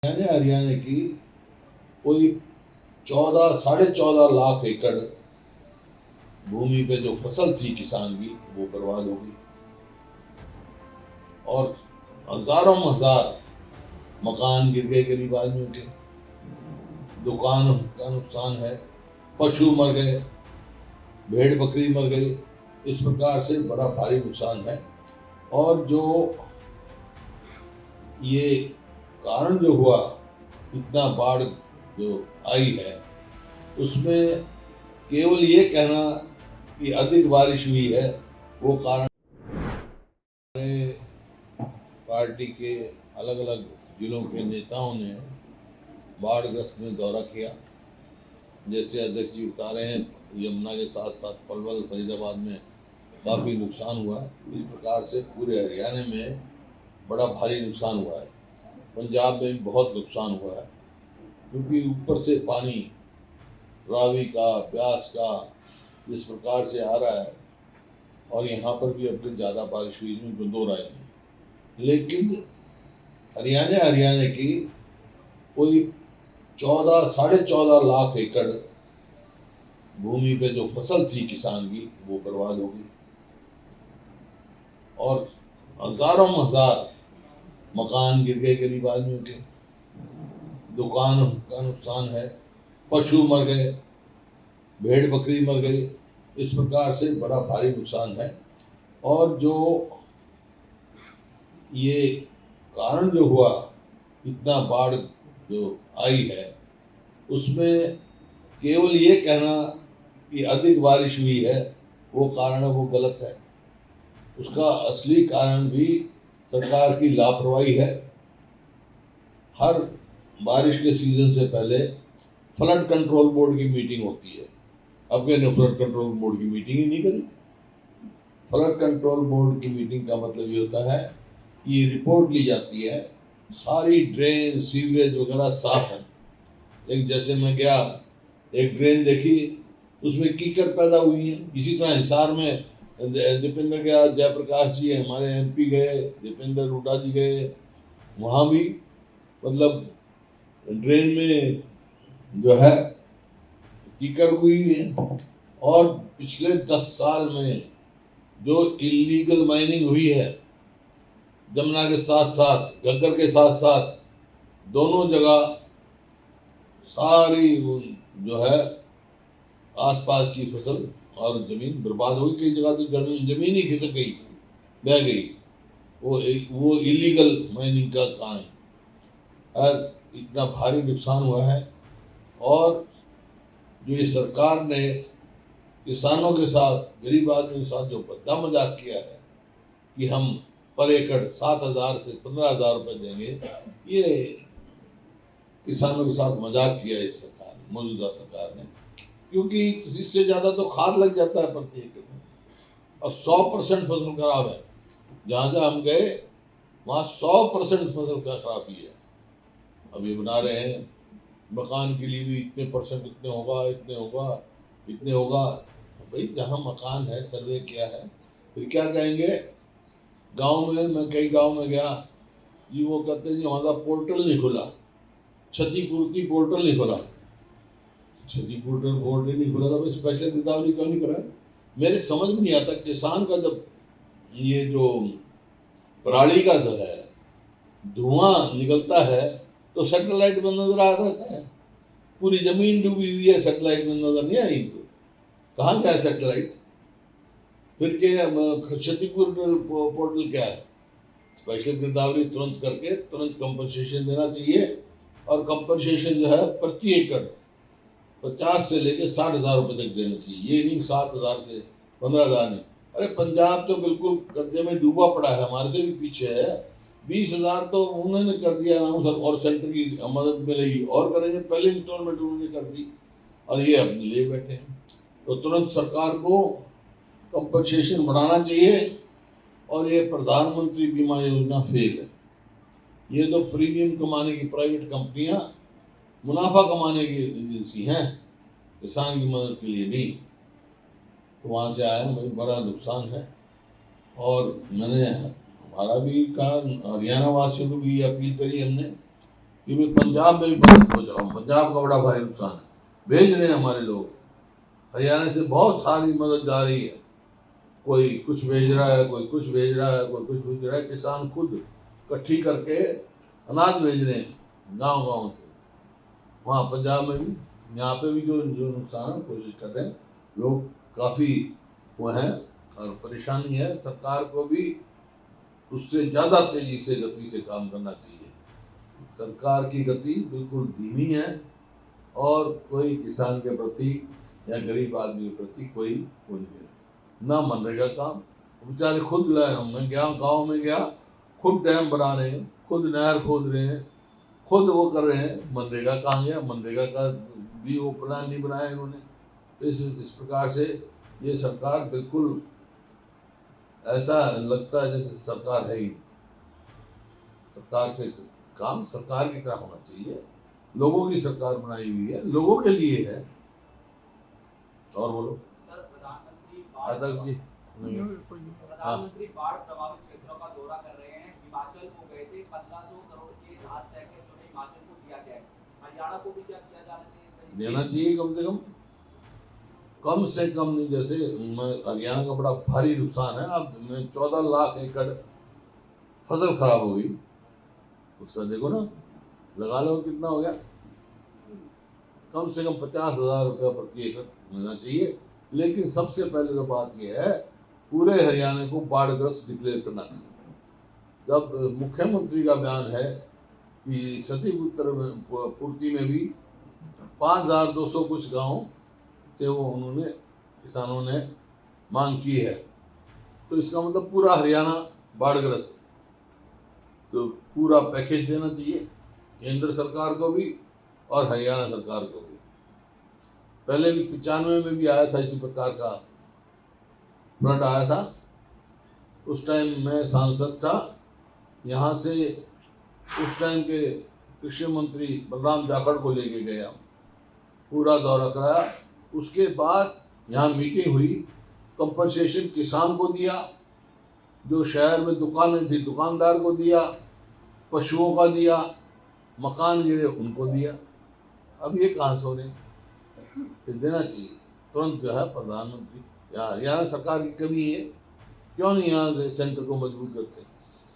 हरियाणा की कोई 14 साढ़े 14 लाख एकड़ भूमि पे जो फसल थी किसान की वो बर्बाद हो गई और हजारों हजार मकान गिर गए गरीब आदमियों के, दुकान का नुकसान है, पशु मर गए, भेड़ बकरी मर गई। इस प्रकार से बड़ा भारी नुकसान है। और जो ये कारण जो हुआ, इतना बाढ़ जो आई है, उसमें केवल ये कहना कि अधिक बारिश हुई है वो कारण। पार्टी के अलग अलग जिलों के नेताओं ने बाढ़ग्रस्त में दौरा किया। जैसे अध्यक्ष जी बता रहे हैं, यमुना के साथ साथ पलवल फरीदाबाद में काफ़ी नुकसान हुआ है। इस प्रकार से पूरे हरियाणा में बड़ा भारी नुकसान हुआ है। पंजाब में भी बहुत नुकसान हुआ है, क्योंकि ऊपर से पानी रावी का, ब्यास का इस प्रकार से आ रहा है। और यहाँ पर भी अपनी ज़्यादा बारिश हुई, इसमें दो राय नहीं। लेकिन हरियाणा की कोई 14 साढ़े 14 लाख एकड़ भूमि पे जो फसल थी किसान की वो बर्बाद हो गई और हजारों हजार मकान गिर गए गरीब आदमियों के, दुकान का नुकसान है, पशु मर गए, भेड़ बकरी मर गई। इस प्रकार से बड़ा भारी नुकसान है। और जो ये कारण जो हुआ, इतना बाढ़ जो आई है, उसमें केवल ये कहना कि अधिक बारिश हुई है वो कारण है, वो गलत है। उसका असली कारण भी सरकार की लापरवाही है। हर बारिश के सीजन से पहले फ्लड कंट्रोल बोर्ड की मीटिंग होती है। अब मैंने फ्लड कंट्रोल बोर्ड की मीटिंग ही नहीं करी। फ्लड कंट्रोल बोर्ड की मीटिंग का मतलब ये होता है कि ये रिपोर्ट ली जाती है, सारी ड्रेन सीवरेज वगैरह साफ है। लेकिन जैसे मैं गया, एक ड्रेन देखी, उसमें कीचड़ पैदा हुई है। इसी तरह हिसार में दीपेंद्र गया, जयप्रकाश जी हमारे MP गए, दीपेंद्र हुड्डा जी गए, वहाँ भी मतलब ड्रेन में जो है कीचड़ हुई है। और पिछले 10 साल में जो इलीगल माइनिंग हुई है, जमुना के साथ साथ, घग्गर के साथ साथ, दोनों जगह सारी जो है आसपास की फसल और जमीन बर्बाद हो गई। कई जगह तो जमीन ही खिसक गई, बह गई। वो इलीगल माइनिंग का कारण है। इतना भारी नुकसान हुआ है। और जो ये सरकार ने किसानों के साथ, गरीब आदमी के साथ जो बद्दा मजाक किया है कि हम पर एकड़ 7,000 से 15,000 रुपये देंगे, ये किसानों के साथ मजाक किया है इस सरकार ने, मौजूदा सरकार ने। क्योंकि इससे ज़्यादा तो खाद लग जाता है प्रति एकड़ में, और 100% फसल खराब है। जहाँ जहाँ हम गए वहाँ 100% फसल का खराबी है। अब ये बना रहे हैं मकान के लिए भी इतने %, इतने होगा, इतने होगा, इतने होगा। भाई जहाँ मकान है, सर्वे किया है, फिर क्या कहेंगे। गांव में, मैं कई गांव में गया जी, वो कहते हैं जी हमारा पोर्टल नहीं खुला, क्षतिपूर्ति पोर्टल नहीं खुला। क्षतिपूर्ति पोर्टल नहीं खुला था, भाई स्पेशल गिरदावरी क्यों नहीं करा? मेरे समझ में नहीं आता। किसान का जब ये जो पराली का जो है धुआं निकलता है तो सैटेलाइट में नजर आ रहता है। पूरी जमीन डूबी हुई है, सैटेलाइट में नजर नहीं आई। तो कहाँ गया सैटेलाइट? फिर क्या क्षतिपूर्ति पोर्टल क्या है? स्पेशल गिरदावरी तुरंत करके तुरंत कंपनसेशन देना चाहिए। और कंपनसेशन जो है प्रति एकड़ 50 से लेकर 60,000 रुपये तक देना चाहिए। ये नहीं 7,000 से 15,000 नहीं। अरे पंजाब तो बिल्कुल कर्जे में डूबा पड़ा है, हमारे से भी पीछे है। 20,000 तो उन्होंने कर दिया और सेंटर की मदद मिलेगी और करेंगे। पहले इंस्टॉलमेंट उन्होंने कर दी और ये अपने ले बैठे हैं। तो तुरंत सरकार को कंपनसेशन बढ़ाना चाहिए। और ये प्रधानमंत्री बीमा योजना फेल है। ये तो प्रीमियम कमाने की प्राइवेट कंपनियां, मुनाफा कमाने की एजेंसी हैं, किसान की मदद के लिए नहीं। तो वहाँ से आया, मुझे बड़ा नुकसान है। और मैंने हमारा भी कहा, हरियाणा वासियों को भी अपील करी हमने कि मैं पंजाब में भी मदद पहुंच रहा हूँ। पंजाब का बड़ा भारी नुकसान है, भेज रहे हैं हमारे लोग। हरियाणा से बहुत सारी मदद जा रही है, कोई कुछ भेज रहा है, कोई कुछ भेज रहा है, कोई कुछ भेज रहा है। किसान खुद इकट्ठी करके अनाज भेज रहे हैं गांव गांव से। वहाँ पंजाब में भी, यहाँ पे भी जो जो नुकसान है कोशिश कर रहे हैं लोग, काफ़ी वो हैं और परेशानी है। सरकार को भी उससे ज़्यादा तेजी से गति से काम करना चाहिए। सरकार की गति बिल्कुल धीमी है और कोई किसान के प्रति या गरीब आदमी के प्रति कोई वो नहीं है। ना मनरेगा काम, बेचारे खुद लाए। मैं गया गाँव में गया, खुद डैम बना रहे हैं, खुद नहर खोद रहे हैं, खुद वो कर रहे हैं। मनरेगा कहाँ गया? मनरेगा का भी वो प्लान नहीं बनाया इन्होंने। तो इस प्रकार से ये सरकार बिल्कुल ऐसा लगता है जैसे सरकार है ही नहीं। सरकार के काम सरकार की तरह होना चाहिए। लोगों की सरकार बनाई हुई है, लोगों के लिए है। और बोलो अध्यक्ष जी। प्रधानमंत्री बाढ़ प्रभावित क्षेत्रों का दौरा कर रहे हैं। हिमाचल को गए थे, 1500 करोड़ के राहत पैकेज जो है हिमाचल को दिया गया है। हरियाणा को भी क्या किया जाना चाहिए? देना चाहिए कम से कम नहीं। जैसे हरियाणा का बड़ा भारी नुकसान है। अब 14 लाख एकड़ फसल खराब हो गई, उसका देखो ना, लगा लो कितना हो गया। कम से कम 50,000 रुपया प्रति एकड़ मिलना चाहिए। लेकिन सबसे पहले तो बात यह है, पूरे हरियाणा को बाढ़ग्रस्त डिक्लेयर करना चाहिए। जब मुख्यमंत्री का बयान है कि क्षतिपूर्ति में भी 5,200 कुछ गांव से वो उन्होंने किसानों ने मांग की है, तो इसका मतलब पूरा हरियाणा बाढ़ग्रस्त। तो पूरा पैकेज देना चाहिए केंद्र सरकार को भी और हरियाणा सरकार को भी। पहले भी 95 में भी आया था इसी प्रकार का फ्लड आया था। उस टाइम मैं सांसद था, यहाँ से उस टाइम के कृषि मंत्री बलराम जाखड़ को लेके गया, पूरा दौरा कराया। उसके बाद यहाँ मीटिंग हुई, कंपनसेशन किसान को दिया, जो शहर में दुकानें थी दुकानदार को दिया, पशुओं का दिया, मकान गिरे उनको दिया। अब ये कहाँ से हो रहे हैं? फिर देना चाहिए तुरंत जो है। प्रधानमंत्री यहाँ सरकार की कमी है, क्यों नहीं यहाँ से सेंटर को मजबूत करते?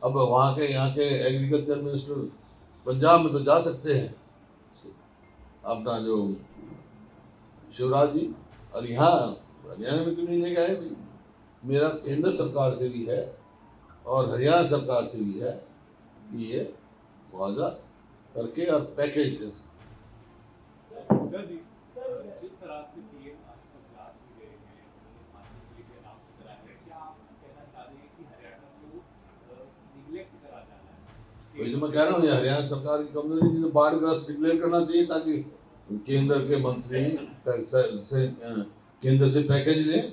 अब वहाँ के यहाँ के एग्रीकल्चर मिनिस्टर पंजाब में तो जा सकते हैं अपना जो शिवराज जी, और यहाँ हरियाणा में क्यों नहीं ले गए भाई? मेरा केंद्र सरकार से भी है और हरियाणा सरकार से भी है कि ये मुआवजा करके और पैकेज दे सकते। जिस तरह से पीएम आज गुजरात में गए हैं, प्रधानमंत्री के नाम करा है, क्या आप कहना चाह रहे हैं कि हरियाणा को निगलेक्ट करा जाना है? वही तो मैं कह रहा हूँ, हरियाणा सरकार की कमजोरी है। बाढ़ग्रस्त डिक्लेयर करना चाहिए ताकि केंद्र के मंत्री केंद्र से पैकेज दें।